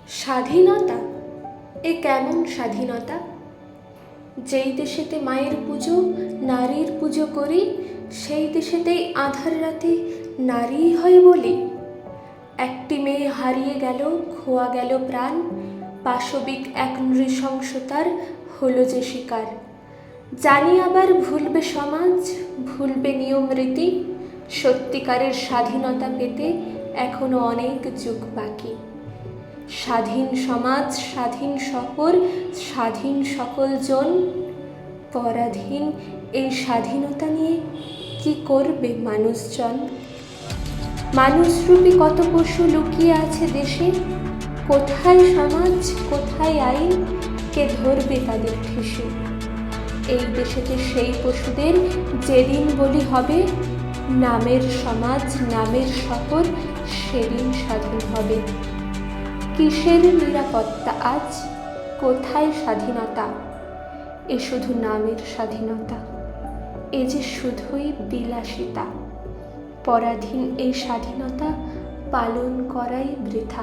স্বাধীনতা, এ কেমন স্বাধীনতা? যেই দেশেতে মায়ের পুজো, নারীর পুজো করি, সেই দেশেতেই আঁধার রাতে নারীই হয় বলি। একটি মেয়ে হারিয়ে গেল, খোয়া গেল প্রাণ, পাশবিক এক নৃশংসতার হলো যে শিকার। জানি আবার ভুলবে সমাজ, ভুলবে নিয়ম রীতি, সত্যিকারের স্বাধীনতা পেতে এখনো অনেক যুগ বাকি। স্বাধীন সমাজ, স্বাধীন শহর, স্বাধীন সকল জন, পরাধীন এই স্বাধীনতা নিয়ে কি করবে মানুষজন? মানুষরূপী কত পশু লুকিয়ে আছে দেশে, কোথায় সমাজ, কোথায় আইন, কে ধরবে তাদের ঠেসে? এই দেশেতে সেই পশুদের যেদিন বলি হবে, নামের সমাজ, নামের শহর সেদিন স্বাধীন হবে। কিসের নিরাপত্তা আজ, কোথায় স্বাধীনতা? এ শুধু নামের স্বাধীনতা, এ যে শুধুই বিলাসিতা। পরাধীন এই স্বাধীনতা পালন করাই বৃথা।